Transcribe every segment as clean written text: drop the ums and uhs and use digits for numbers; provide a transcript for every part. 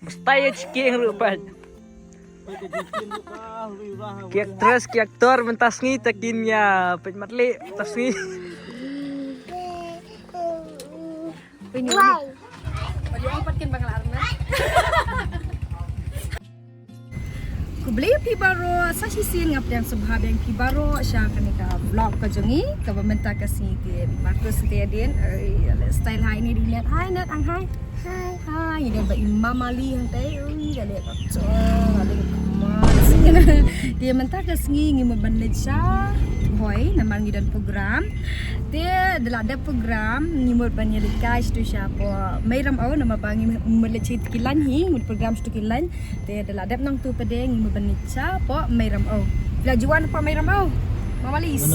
Mustaya ciking rupan. Kiak terus kiak tor mentasngi takinnya penmatli tasngi. Wow. Baju empat kan bang larna. Kubeli pibaro sashi sin ngap yang subhab yang pibaro syang kanika vlog ka jongi ka bamenta kasih ke Marcus Tiadin style hai ni dilihat hai net ang hai. Hai ini ba imam ali yang tai ya le ka cho ale kemas dia menta kasih ngi mabanlid sya boy naman ngidan program dia adalah ada program ngimut banyalika stu siapa mairam au nama bangi melecit kilan hi ngud program stu kilan dia adalah ada nang tu pede ngimut banica po mairam au lajuan pa mairam au mamalis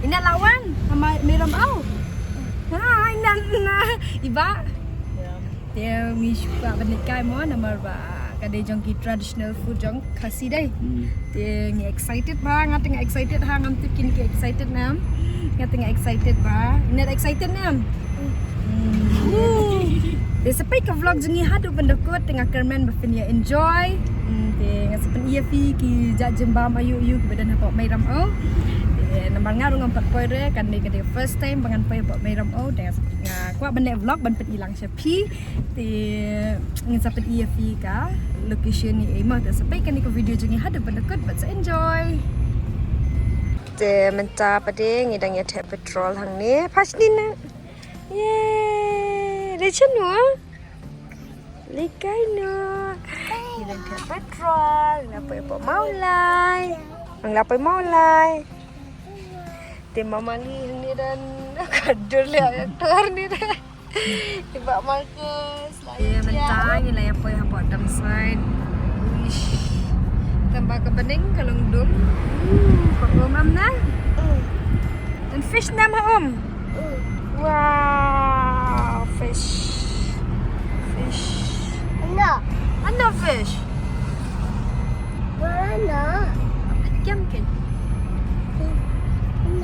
ina lawan sama mairam au ha ina iba dia mi suka banica mo nama ba kadai jongki traditional food jong khasi dai dia ngi excited banget tengah excited hang am tikin ke excited nam nga tengah excited ba net excited nam dia sampai ke vlog jengi hadu pendekut tengah kermen berfinia enjoy dia nga sepen ia fi ki jajembam ayu badan apa mairam au namar ngaru ngampat poire kan dia first time bangan poy apa mairam au dengan kuat benda vlog ban pet ilang sepi dia ngin sampai ia fi ka location ni emah dah sampai kan ke video jengi hadu pendekut but enjoy te menta pade ngidang ya tap petrol hang ni pas ni na ye recen no likai no ngidang tap petrol ngapa maulai te mama ni ni dan kadul ya aktor ni dah iba Marcus ya menta ni lah apa yang buat dalam side wish tambah ke bening kalung dum Mam na? And fish na maom? Wow, fish. Ano fish? Kiam kin?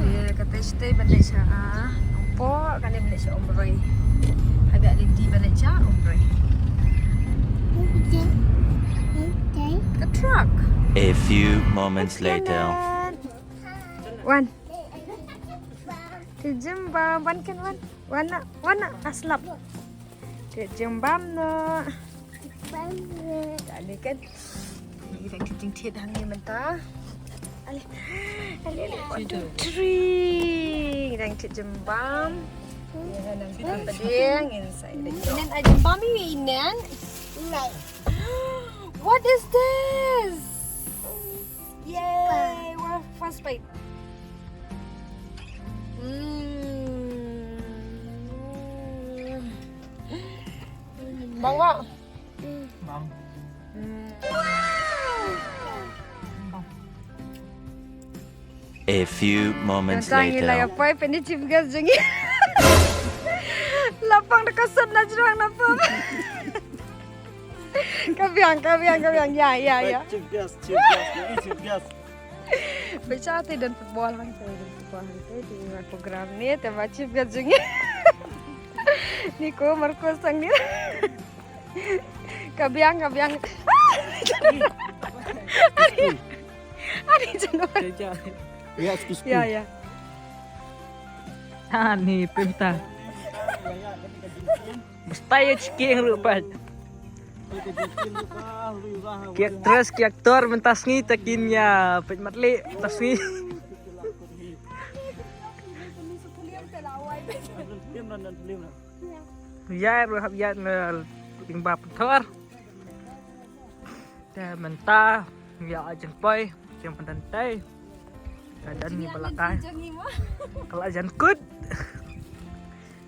Ya, kata stay balik siya po, kani balik siya omroy. Agak lindi balik siya omroy. Ke truck. A few moments later. Wan. Tijembam wan kan wan. Wana aslap. Tijembam no. Tadi kan. Ini dah kucing tiad hang ni mentah. Ali. Tree. Dah tijembam. Ya nang pedeng inside. Inan ajembam ni inan. What is this? Yay! We're first bite. Bang Wak. Bang. A few moments Tangi lah later. apa? Pendek chief gas jengi. Lapang dekat sana jerang napa? Kabiang. Ya. Chief gas. Bercakap dan football hang saya di program ni tema chief gas jengi. Niko Marcos sang ni. Kabiang. Ari jangan. Ya. Ni pinta. Mustaya ciking rupan. Kiak terus kiak tor mentasngi takinnya penmatli tasngi. Ya ruhab ya ngel tingba petor. Dah mentah ya ajan poi yang pendantai. Keadaan ni belakang. Kalau ajan kut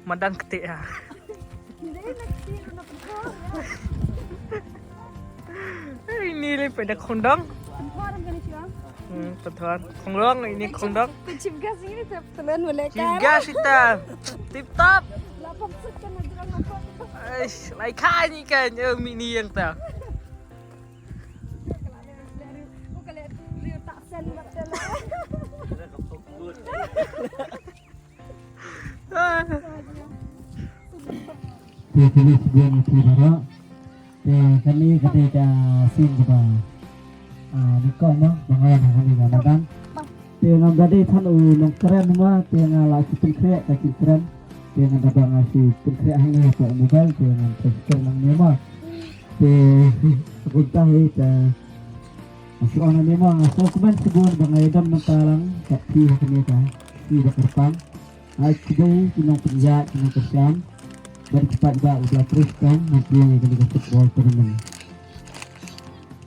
madang ketik ya. Ini le pada kondang. Petuan. Kondang ini kondang. Chief gas ini telan boleh kan? Tiga kita. Tip top. Lapang set kan jerang napa? Lai kai ni kan mini yang tak. jenis buang pibaro te kami ketika sin kita niko mah bangawan kami ganakan te ngagade than nong keren mah te ngala sipin kre ka kren te ngada ngasi pin kre hang ko mobile te nang tekstur nang mema te gunta te soalnya memang so kuman sebuah bangayam mentalang tapi kami ka si berpang today kinong penjat kinong kesan dan cepat juga udah teruskan nanti yang akan kita football tournament.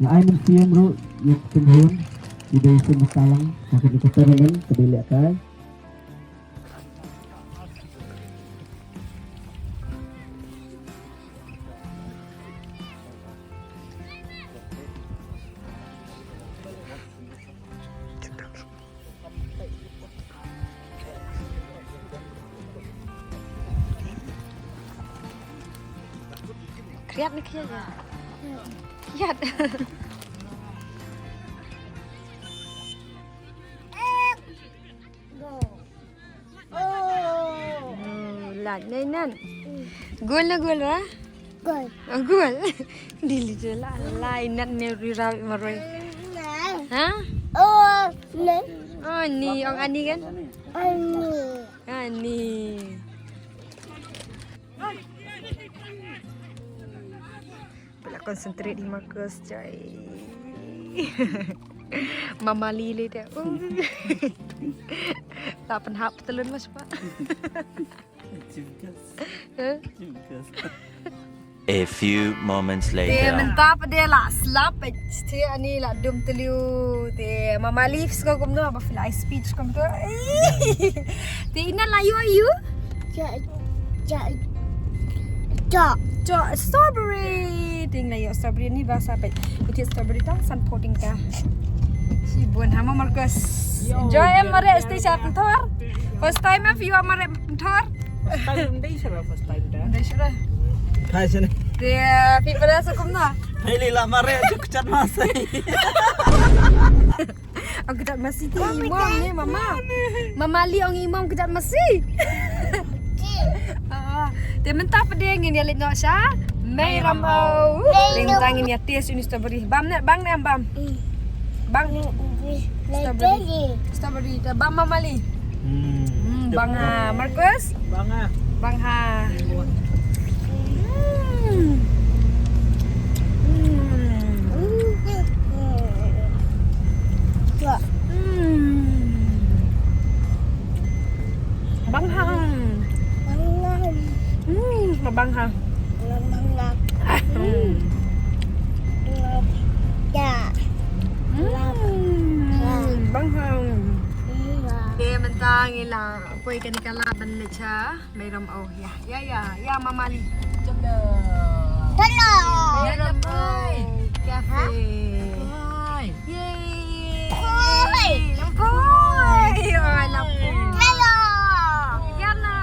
Nah, I mensiam ru yang kemudian tidak isu makalang akan kita tournament kediliakan. Kiat nih kiat ya. Kiat. Lát này nè. Gol na gol ra? Gol. Gol. Dili jela lai nat ne rira maroy. Ha? Oh, ne. Oh, ni ang ani kan? Ani. Concentrate di Marcus coy. Mama Lili dia. Tak penhap telun mas pak. A few moments Dia later. mentah apa dia lah slap. Dia ni lah dum teliu. Dia Mama Leaves kau kum tu apa feel ice speech kum tu. Dia ina layu ayu. Cok strawberry. Tinggal yo strawberry ni bahasa apa? Itu strawberry tang san pudding ka. Si buan hama Marcus. Enjoy amare stay sharp thor. First time of you amare thor. Time day sira first time dah. Dah sudah. Hai sana. Dia people dah sukum na. Heli lah mare juk masai. Aku tak masih tu imam ni mama. Mama li orang imam kedat masih. Dia mentah peding ini alit nak Syah. Mai ramau. Lintang ini tes ini strawberry. Bam nak bang nak bam. Bang strawberry. Strawberry. Dah bam Mama li. Bang ha Marcus. Bang ah. Bang ha. Bang hang. Bang hang. Bang hang. Dia mentang ilang apa ikan ikan laban leca, meram oh ya Mama Li. Hello. Meram oh cafe. Yay. Lampoi. Oh lampoi. Hello. Yana.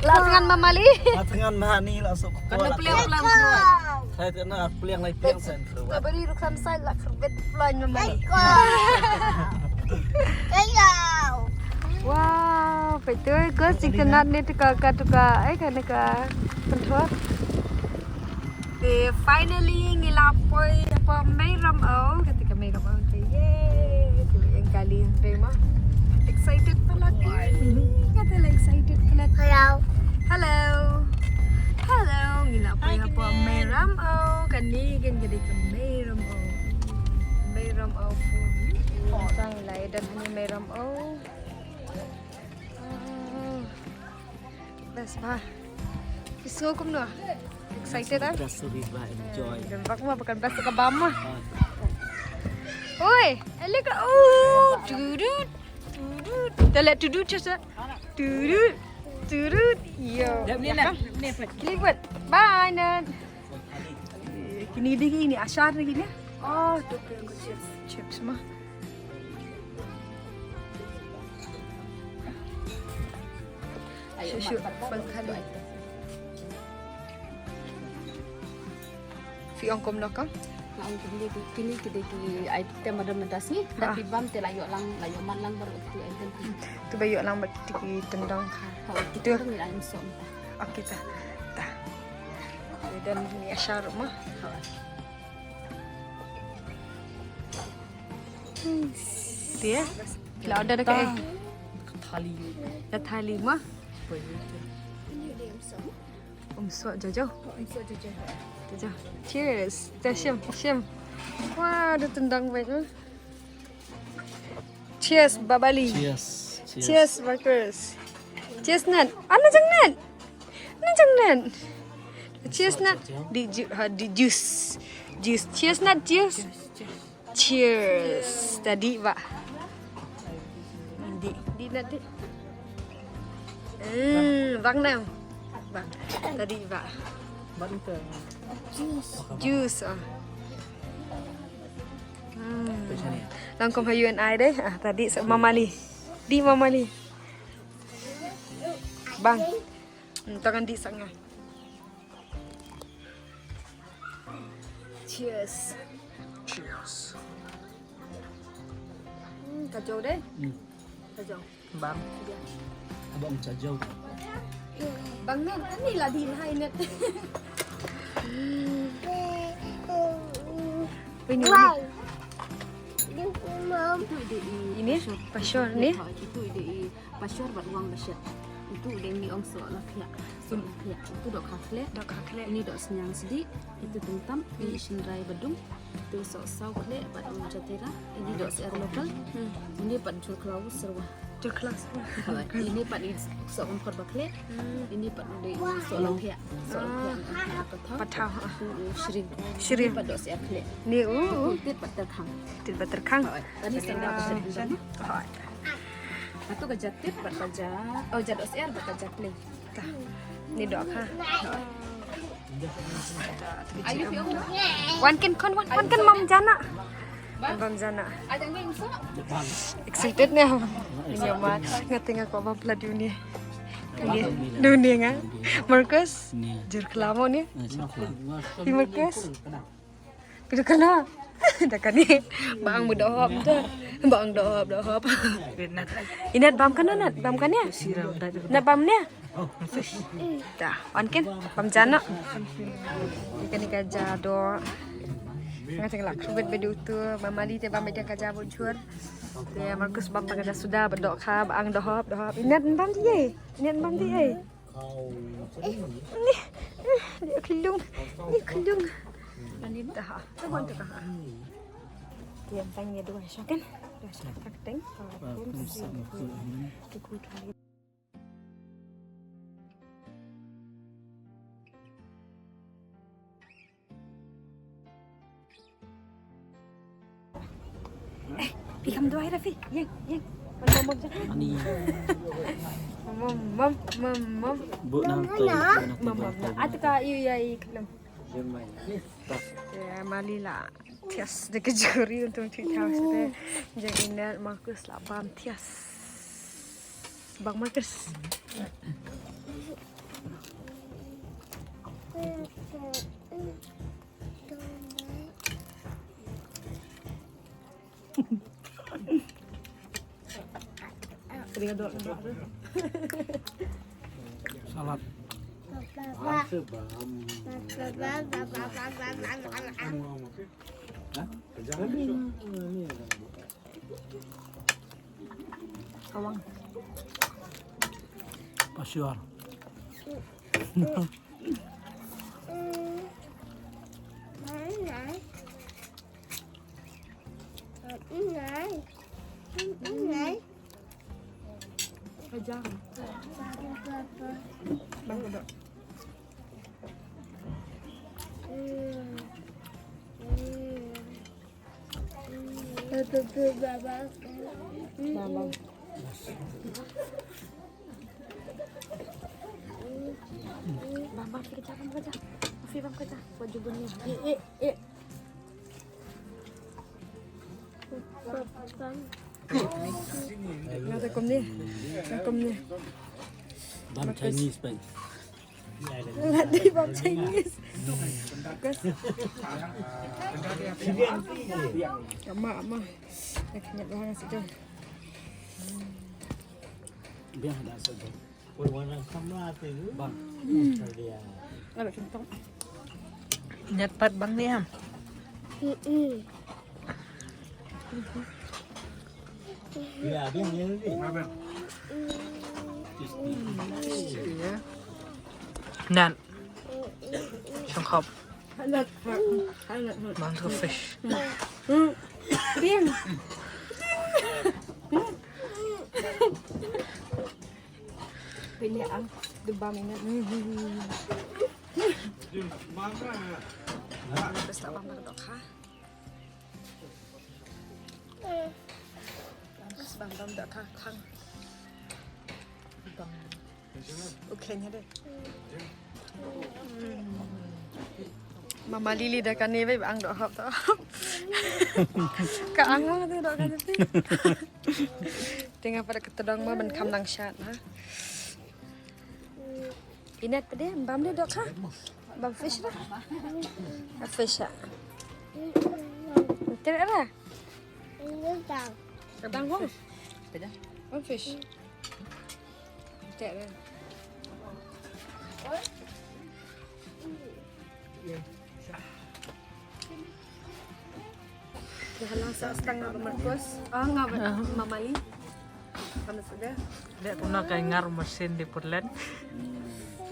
Lah dengan Mama Li. Dengan mahani langsung. Kena pelang-pelang keluar. Saya kena pelang lagi pelang sen keluar. Tak beri rukam saya lah kerbet pelan Mama Li. Wow, betul ke si kenat ni tukar kan ka control. Finally ngilapoi apa meram oh ketika meram oh yay yang kali terima excited pula kata lah excited pula. Hello ngilapoi apa meram oh kan ni kan jadi ke meram oh sang lai dan ni meram oh best bah isu kum no excited ah Enjoy. dan aku mah bukan best ke bama oi elok oh tudut telat tudut cesa tudut yo Ni nak. Ni apa? klik buat bye nan kini ini asyar lagi ni oh tu yang chips mah Shushu, kali. Fi ongkom nak? ang kini kita ki item ada mentas ni tapi bam te layo man lang baru tu item Tu bayu lang bertiki tendang. itu ni lain som Okey ta. Ta. Dan ni asyar rumah. Dia. Bila ada dekat Thali. dah thali mah. Suat jauh. Jauh. Cheers. Dah siam. Wah, ada tendang baik tu. Cheers, Babali. Cheers, Marcus. Cheers, Nat. Jangan. Cheers, Nat. Di juice. Cheers, Nat. Cheers. Tadi, Pak. Di Nat. Bang Nam. Bang. Tadi, Pak. Bantu. Juice. Langkom hayuan ai deh. Tadi Mama Li. Di Mama Li. Bang. Tangan di sangat. Cheers. Kacau deh. Kacau. Bang. Abang cajau. Bang Net, ni lah di hai Net. Ini ini pasyor ni. itu ide pasyor buat uang basyat itu ide mi ong so lah itu dok kakle ini dok senyang sedik itu tentam ini sindrai bedung itu sok sau kle buat uang jatera ini dok air lokal ini buat jul kelau serwah Jul kelas. ini buat sok umpar bakle ini buat ide sok lakya Patau. Shri buat dok air kle Ni tit buat terkang tidak terkang. tadi sendal basyat Atau kejatip buat baja, jadok siar buat kejatip. Ni dok ha. Ayo piong. Wan kan mam jana. Mam jana. Ada yang so? Excited ni. Ini amat ngating aku apa pula dunia. Dunia nga. Marcus. Jur kelamo ni. Di Marcus. Kudu kena. Dah kan ni. Bang berdohop tu. Bang dohop. Inat bam kan Nat? Bam kan ya? Nat bam ni? Dah. Wan kan? Bam jana. Ikan kaja do. Ngating lak subet bedu tu. Mama li te bam beda kaja bocor. Dia Marcus bam kaja sudah berdok ka bang dohop. Inat bam dia. Ni. Dia kelung. Dah. Tuan tu kah? Dia tanya dua syok kan? Dua syok tak teng. Pikam dua Rafi. Yang. Mom. Bu nang tu. Mom. Atka iya kelem. Ya malila tias dekat juri untuk cerita sudah jadi Nat Marcus lah bam tias Bang Marcus Salat. Awang Pasyor. Kejang. Bang udah. Bang. Bang kerja. Afi bang kerja. Baju bunyi. Ngata kom ni. Bam Chinese bang. Latih bahasa Inggris. Mak. Nak kenyat banget situ. Biar ada saja. Warna kamera tu. Bang. Dia. Ada centong. Nyepat bang ni am. Ya, dia ni. Nan. Songkop. Halat. Bang tu fish. Biang. Ini ang debam ini. Terus tak bang dok ha. Terus bang dok ha khang. Bang. Okey nya deh. Mama Lili dah kan ni baik ang dok hop tak. Ka ang mah tu dok kan tu. Tengah pada ketedang mah ben kam nang syat ha. Inat pada bam dia dok ha. Bam fish lah. Fish ah. Tidak lah. Kadang hong. Bam fish. Tidak lah. Halang sa setengah bermerkus. Ngap mamali. Kamu sudah. Dia pun nak ngar mesin di Portland.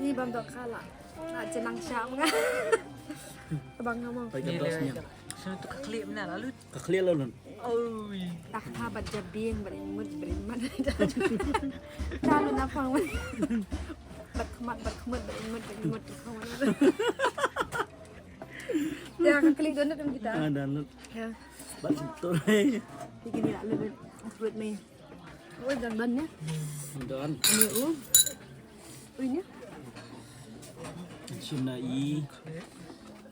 Ni bam dok kala. Nak jenang syam kan. Abang ngomong. Ni le. Sini tu keklik benar lalu. Keklir lalu. Oi. Tak habat jabing berimut beriman. Kalau nafang man. Berkemat berimut kau mana. Ya keklik donat kan kita. Ada lalu. Ya. Betul. Bikin ni lalu buat ni. Oh dan ban ya. Dan. Ni ini. Sinai.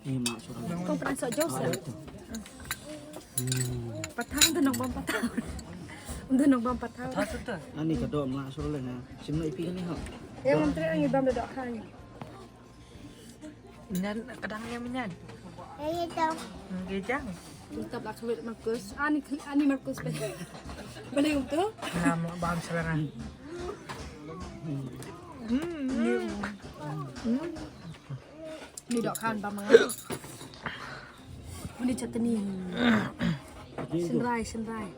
Ini mak surah. Kau pernah sok jos ya? Patah tu nong bam patah. Untuk nong bam patah. Tak tu. Ani kadok mak surah lagi. Sinai pi ni ha. Yang menteri ang bam dok kan. Nan kadangnya menyan. Itu. Gejang. Kita belak keluar Markus. Ani Markus boleh. Boleh untuk? Nama bang sekarang. Ni dok kan bam mangan. Ini chutney. Senrai.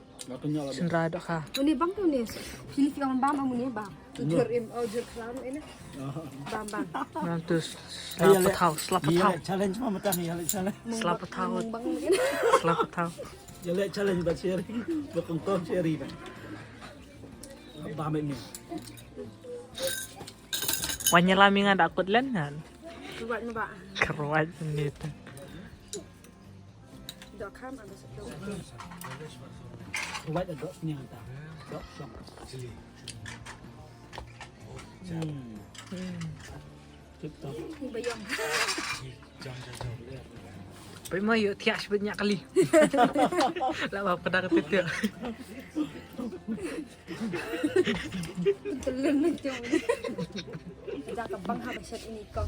Sendra dok ha. Ini bang tu ni. Pilih yang bam ni bang. Jur jur kelam ini. Bam. Nanti selapat tahu. Challenge mah mata ni challenge. Selapat tahu. Bang ini. Selapat tahu. Jadi challenge buat sharing. Buat konten sharing. Bam ini. Wanyalami nga dakot lan kan. Buat ni bang. Keruat ni tu. Dok kan ada satu. Buat ada dok ni hantar. Dok song. TikTok. Ni bayang. Tapi mah yuk tiak banyak kali. Lah apa dah kata tiak. Telur macam ni. Dah kebang habis set ini kong.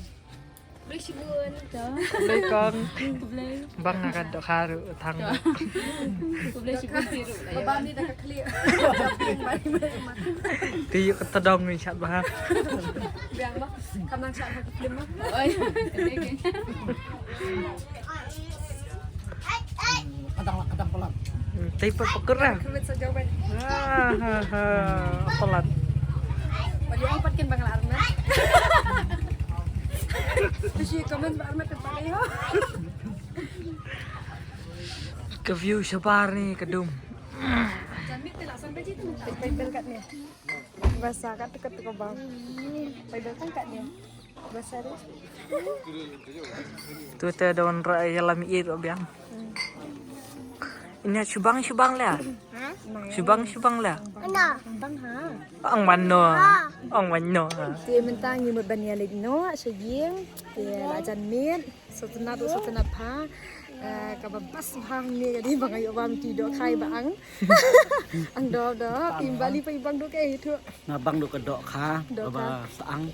Boleh sibuan dah. Boleh kong. Boleh. Bang akan dok haru tang. Boleh sibuan biru. Babam ni dah clear. Tiuk ketedong ni chat bah. Biang mah. Kamang chat hak film mah. Kadang pelan. Tipe pekerah. Kewet sejawaban. Pelan. Bagi empat kan bang Arman. Terus komen bang Arman tempat dia. Ke view sebar ni kedum. Jamit tak sampai situ. Pembel kat ni. Basah kat dekat tu bang. Pembel kan kat ni. Basah dia. Tu te daun rai alam it biang. Ini subang lah. Subang lah. Bang ha. Ang mano. Ang mano. Dia mentang ni mut bania lagi no, sejing. Dia lajan mit, sotena tu sotena pa. kababas bang ni kadi bang ayo bang tidur kai bang. Ang do timbali pa ibang do kay itu. Ngabang do kedok ka, Dok baba saang.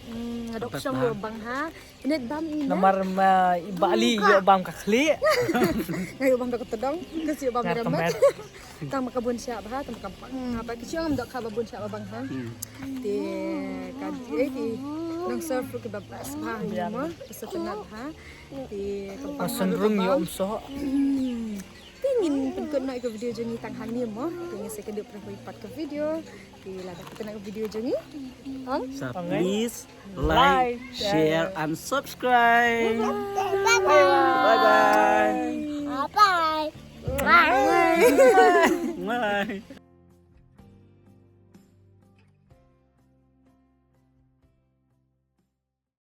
Adok syang do bang ha. Inet bam ina. Namar ibali yo bam kakli. Ngayo bang do ketedong, kasi bang Ngar ramat. kemet. Tang makabun siya ba tang makampang apa kasi ang do ka babun siya bang ha. Ti kadi ti nang serve ke babas bang ni mo sa tenat ha. Ti kampang Sunrung yo umso. Tingin pagkon na iko video jeni tang hang ni mo. Tingin sa kedua pernah ipat ke video. Ti lada kita nak video jeni. Ang So Okay. please Like, like, share, and subscribe. Bye bye. bye. Bye. Bye.